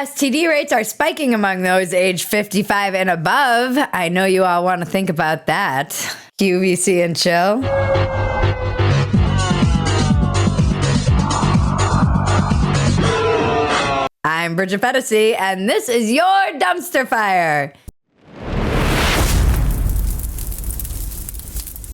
STD rates are spiking among those age 55 and above. I know you all want to think about that. QVC and chill. I'm Bridget Phetasy, and this is your Dumpster Fire.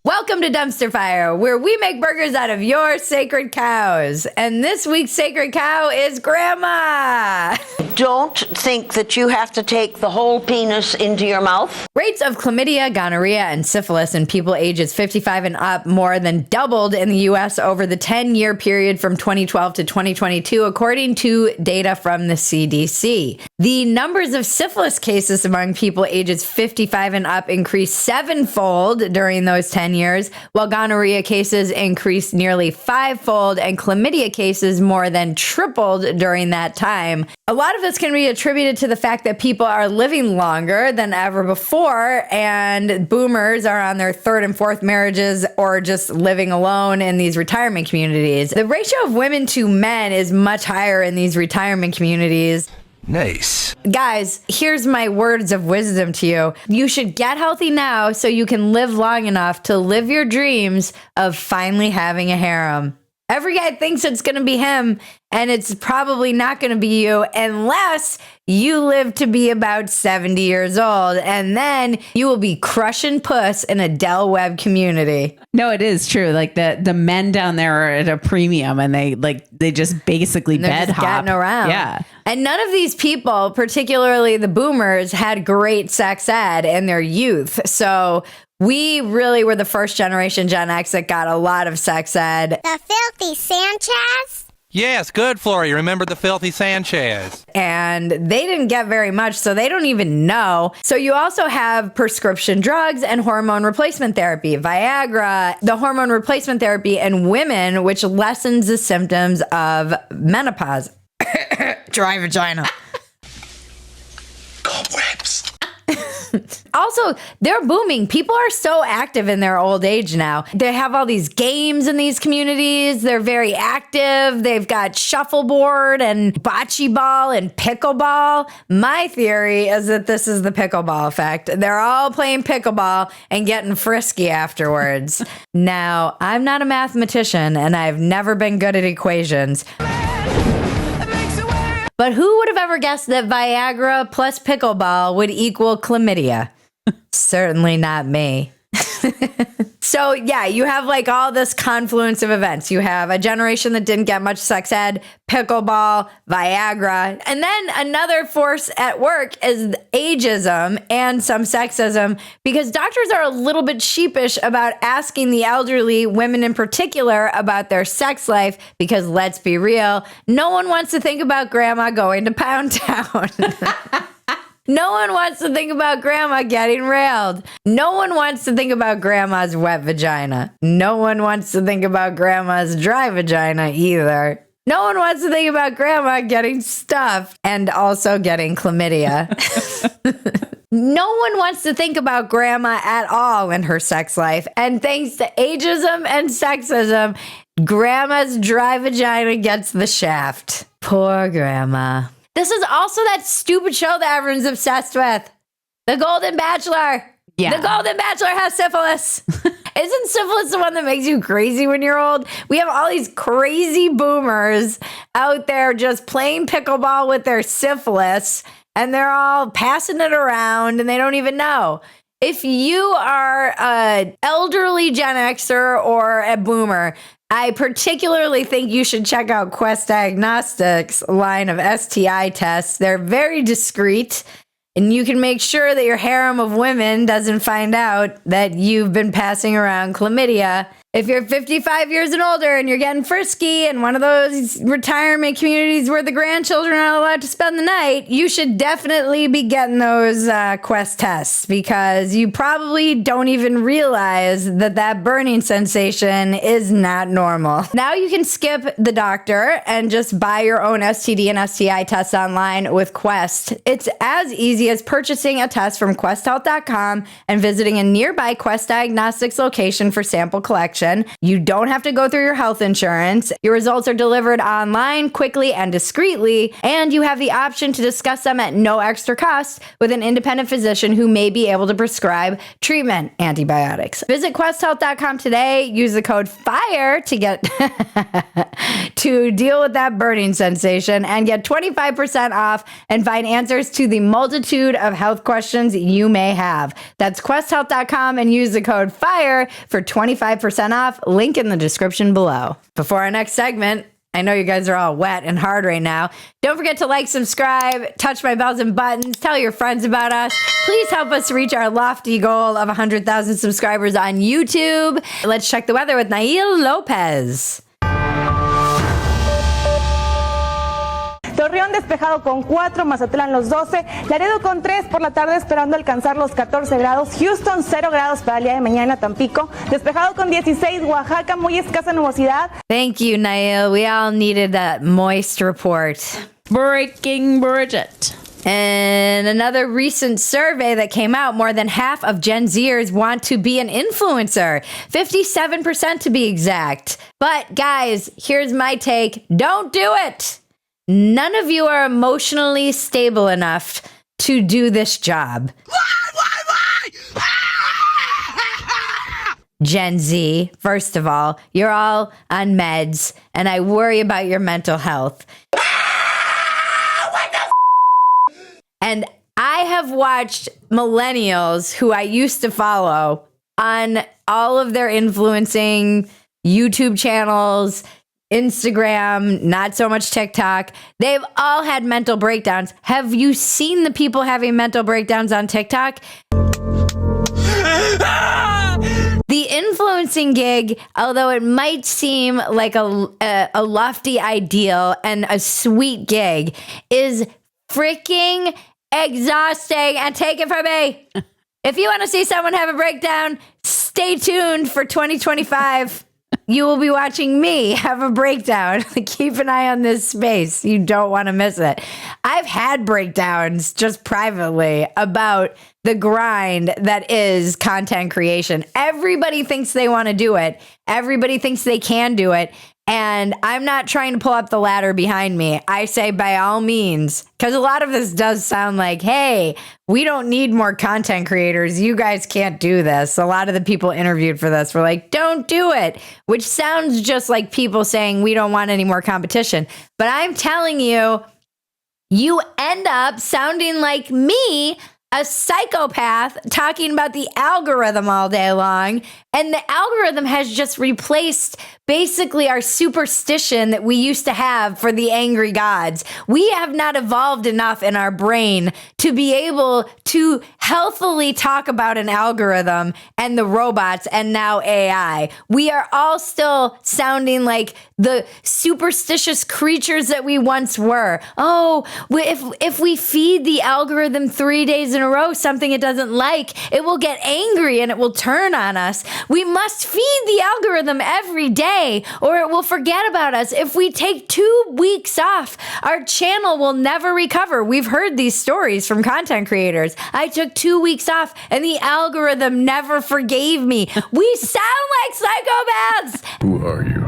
Welcome to Dumpster Fire, where we make burgers out of your sacred cows. And this week's sacred cow is Grandma. Don't think that you have to take the whole penis into your mouth. Rates of chlamydia, gonorrhea, and syphilis in people ages 55 and up more than doubled in the U.S. over the 10-year period from 2012 to 2022, according to data from the CDC. The numbers of syphilis cases among people ages 55 and up increased sevenfold during those 10 years, while gonorrhea cases increased nearly fivefold and chlamydia cases more than tripled during that time. A lot of this can be attributed to the fact that people are living longer than ever before, and boomers are on their third and fourth marriages or just living alone in these retirement communities. The ratio of women to men is much higher in these retirement communities. Nice. Guys, here's my words of wisdom to you. You should get healthy now so you can live long enough to live your dreams of finally having a harem. Every guy thinks it's going to be him, and it's probably not going to be you unless you live to be about 70 years old, and then you will be crushing puss in a Del Webb community. No, it is true. Like the men down there are at a premium, and they just basically bed hop getting around. Yeah. And none of these people, particularly the boomers, had great sex ed in their youth. So we really were the first generation Gen X that got a lot of sex ed. The filthy Sanchez? Yes, good, Flora. You remember the filthy Sanchez. And they didn't get very much, so they don't even know. So you also have prescription drugs and hormone replacement therapy, Viagra, the hormone replacement therapy in women, which lessens the symptoms of menopause. Dry vagina. Cobwebs. Also, they're booming. People are so active in their old age now. They have all these games in these communities. They're very active. They've got shuffleboard and bocce ball and pickleball. My theory is that this is the pickleball effect. They're all playing pickleball and getting frisky afterwards. Now, I'm not a mathematician, and I've never been good at equations. But who would have ever guessed that Viagra plus pickleball would equal chlamydia? Certainly not me. So yeah, you have like all this confluence of events. You have a generation that didn't get much sex ed, pickleball, Viagra, and then another force at work is ageism and some sexism, because doctors are a little bit sheepish about asking the elderly, women in particular, about their sex life, because let's be real, no one wants to think about grandma going to Pound Town. No one wants to think about grandma getting railed. No one wants to think about grandma's wet vagina. No one wants to think about grandma's dry vagina either. No one wants to think about grandma getting stuffed and also getting chlamydia. No one wants to think about grandma at all in her sex life. And thanks to ageism and sexism, grandma's dry vagina gets the shaft. Poor grandma. This is also that stupid show that everyone's obsessed with. The Golden Bachelor. Yeah. The Golden Bachelor has syphilis. Isn't syphilis the one that makes you crazy when you're old? We have all these crazy boomers out there just playing pickleball with their syphilis, and they're all passing it around, and they don't even know. If you are an elderly Gen Xer or a boomer, I particularly think you should check out Quest Diagnostics' line of STI tests. They're very discreet, and you can make sure that your harem of women doesn't find out that you've been passing around chlamydia. If you're 55 years and older and you're getting frisky in one of those retirement communities where the grandchildren are not allowed to spend the night, you should definitely be getting those Quest tests, because you probably don't even realize that that burning sensation is not normal. Now you can skip the doctor and just buy your own STD and STI tests online with Quest. It's as easy as purchasing a test from questhealth.com and visiting a nearby Quest Diagnostics location for sample collection. sensation. You don't have to go through your health insurance. Your results are delivered online quickly and discreetly, and you have the option to discuss them at no extra cost with an independent physician who may be able to prescribe treatment antibiotics. Visit questhealth.com today. Use the code FIRE to get to deal with that burning sensation and get 25% off and find answers to the multitude of health questions you may have. That's questhealth.com and use the code FIRE for 25% off. Link in the description below. Before our next segment, I know you guys are all wet and hard right now. Don't forget to like, subscribe, touch my bells and buttons, tell your friends about us. Please help us reach our lofty goal of 100,000 subscribers on YouTube. Let's check the weather with Nail Lopez. Torreón despejado con 4, Mazatlán los 12, Laredo con 3 por la tarde esperando alcanzar los 14 grados, Houston 0 grados para el día de mañana, Tampico despejado con 16, Oaxaca muy escasa nubosidad. Thank you, Nail. We all needed that moist report. Breaking Bridget. And another recent survey that came out, more than half of Gen Zers want to be an influencer, 57% to be exact. But guys, here's my take. Don't do it. None of you are emotionally stable enough to do this job. Why? Gen Z, first of all, you're all on meds, and I worry about your mental health. And I have watched millennials who I used to follow on all of their influencing YouTube channels, Instagram, not so much TikTok. They've all had mental breakdowns. Have you seen the people having mental breakdowns on TikTok? The influencing gig, although it might seem like a lofty ideal and a sweet gig, is freaking exhausting. And take it from me, if you want to see someone have a breakdown, stay tuned for 2025. You will be watching me have a breakdown. Keep an eye on this space. You don't want to miss it. I've had breakdowns just privately about the grind that is content creation. Everybody thinks they want to do it. Everybody thinks they can do it. And I'm not trying to pull up the ladder behind me. I say by all means, because a lot of this does sound like, hey, we don't need more content creators. You guys can't do this. A lot of the people interviewed for this were like, don't do it, which sounds just like people saying we don't want any more competition. But I'm telling you, you end up sounding like me, a psychopath, talking about the algorithm all day long. And the algorithm has just replaced basically our superstition that we used to have for the angry gods. We have not evolved enough in our brain to be able to healthily talk about an algorithm and the robots and now AI. We are all still sounding like the superstitious creatures that we once were. Oh, if we feed the algorithm 3 days in a row something it doesn't like, it will get angry and it will turn on us. We must feed the algorithm every day or it will forget about us. If we take 2 weeks off, our channel will never recover. We've heard these stories from content creators. I took 2 weeks off and the algorithm never forgave me. We sound like psychopaths. Who are you?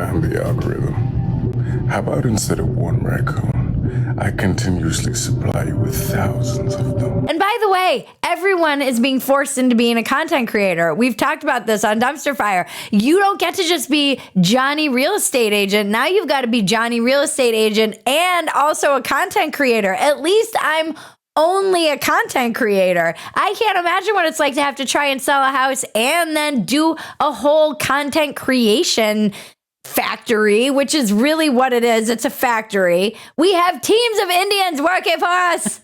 I'm the algorithm. How about instead of one raccoon, I continuously supply you with thousands of them. And by the way, everyone is being forced into being a content creator. We've talked about this on Dumpster Fire. You don't get to just be Johnny Real Estate Agent. Now you've got to be Johnny Real Estate Agent and also a content creator. At least I'm only a content creator. I can't imagine what it's like to have to try and sell a house and then do a whole content creation factory, which is really what it is. It's a factory. We have teams of Indians working for us.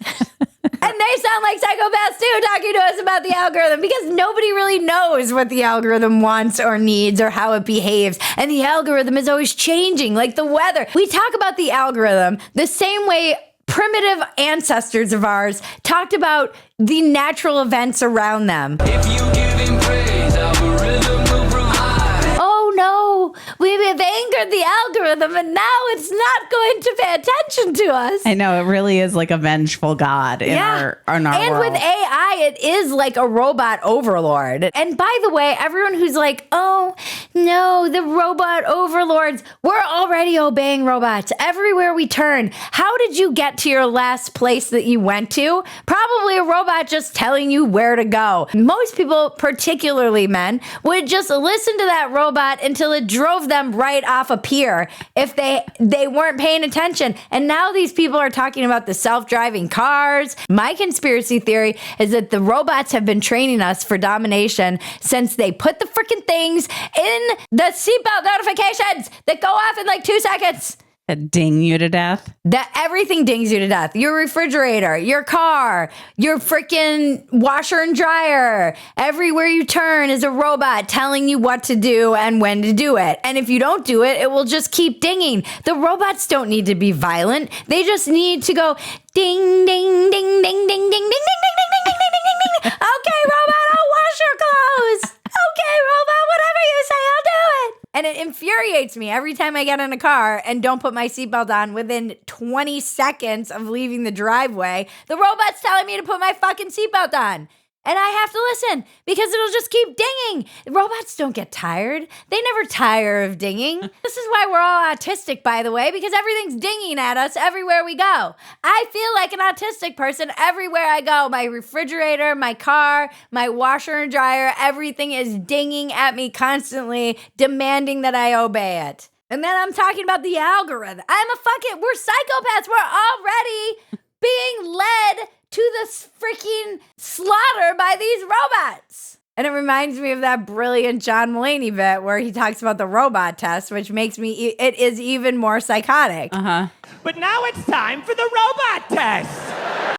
And they sound like psychopaths too, talking to us about the algorithm, because nobody really knows what the algorithm wants or needs or how it behaves. And the algorithm is always changing, like the weather. We talk about the algorithm the same way primitive ancestors of ours talked about the natural events around them. If you give him praise, algorithm will provide. Oh no, we've angered the algorithm and now it's not going to pay attention to us. I know, it really is like a vengeful god in our and world. with AI, it is like a robot overlord. And by the way, everyone who's like, oh, no, the robot overlords, we're already obeying robots everywhere we turn. How did you get to your last place that you went to? Probably a robot just telling you where to go. Most people, particularly men, would just listen to that robot until it drove them right off a pier if they weren't paying attention. And now these people are talking about the self-driving cars. My conspiracy theory is that the robots have been training us for domination since they put the freaking things in the seatbelt notifications that go off in like 2 seconds. That ding you to death. That everything dings you to death. Your refrigerator, your car, your freaking washer and dryer. Everywhere you turn is a robot telling you what to do and when to do it. And if you don't do it, it will just keep dinging. The robots don't need to be violent. They just need to go ding, ding, ding, ding, ding, ding, ding, ding, ding, ding, ding, ding, ding, ding. Okay, robot, I'll wash your clothes. Okay, robot, whatever you say, I'll do it. And it infuriates me every time I get in a car and don't put my seatbelt on within 20 seconds of leaving the driveway. The robot's telling me to put my fucking seatbelt on. And I have to listen because it'll just keep dinging. Robots don't get tired. They never tire of dinging. This is why we're all autistic, by the way, because everything's dinging at us everywhere we go. I feel like an autistic person everywhere I go. My refrigerator, my car, my washer and dryer, everything is dinging at me constantly, demanding that I obey it. And then I'm talking about the algorithm. We're psychopaths. We're already being led to this freaking slaughter by these robots. And it reminds me of that brilliant John Mulaney bit where he talks about the robot test, which makes it is even more psychotic. But now it's time for the robot test.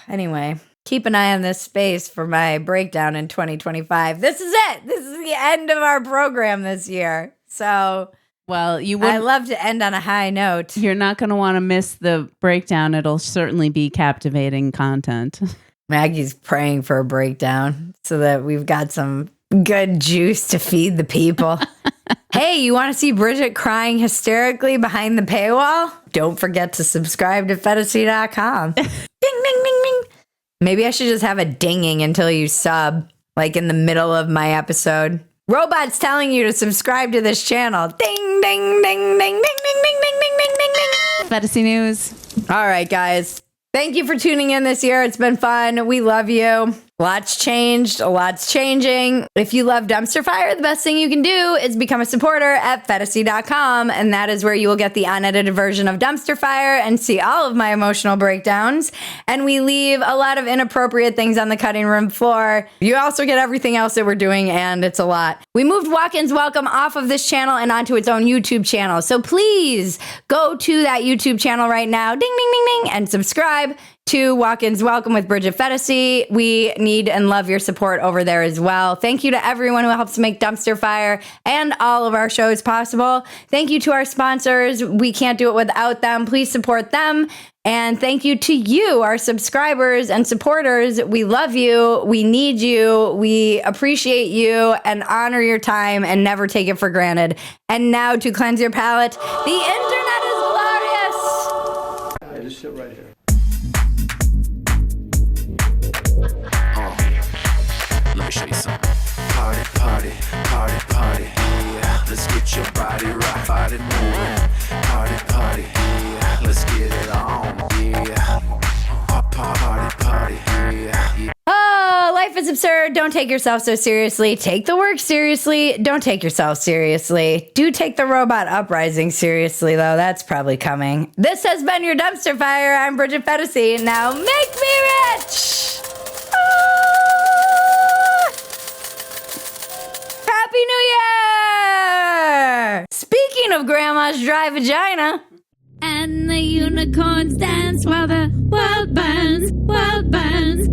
Anyway, keep an eye on this space for my breakdown in 2025. This is it. This is the end of our program this year. So... Well, I love to end on a high note. You're not going to want to miss the breakdown. It'll certainly be captivating content. Maggie's praying for a breakdown so that we've got some good juice to feed the people. Hey, you want to see Bridget crying hysterically behind the paywall? Don't forget to subscribe to Phetasy.com. Ding, ding, ding, ding. Maybe I should just have a dinging until you sub, like in the middle of my episode. Robots telling you to subscribe to this channel. Ding, ding, ding, ding, ding, ding, ding, ding, ding, ding, ding, ding. Phetasy News. All right, guys. Thank you for tuning in this year. It's been fun. We love you. Lots changed. A lot's changing. If you love Dumpster Fire, the best thing you can do is become a supporter at Phetasy.com. And that is where you will get the unedited version of Dumpster Fire and see all of my emotional breakdowns. And we leave a lot of inappropriate things on the cutting room floor. You also get everything else that we're doing, and it's a lot. We moved Walk-Ins Welcome off of this channel and onto its own YouTube channel. So please go to that YouTube channel right now, ding, ding, ding, ding, and subscribe to Walk-Ins Welcome with Bridget Phetasy. We need and love your support over there as well. Thank you to everyone who helps make Dumpster Fire and all of our shows possible. Thank you to our sponsors. We can't do it without them. Please support them. And thank you to you, our subscribers and supporters. We love you. We need you. We appreciate you and honor your time and never take it for granted. And now to cleanse your palate, the internet is glorious. Hey, just sit right here. Let me show you something. Party, party, party, party. Yeah, let's get your body right, body moving. Party, party, yeah, let's get it on. Yeah, party, party, yeah. Oh, life is absurd. Don't take yourself so seriously. Take the work seriously. Don't take yourself seriously. Do take the robot uprising seriously, though. That's probably coming. This has been your Dumpster Fire. I'm Bridget Phetasy. Now make me rich. Happy New Year! Speaking of Grandma's dry vagina. And the unicorns dance while the world burns, world burns.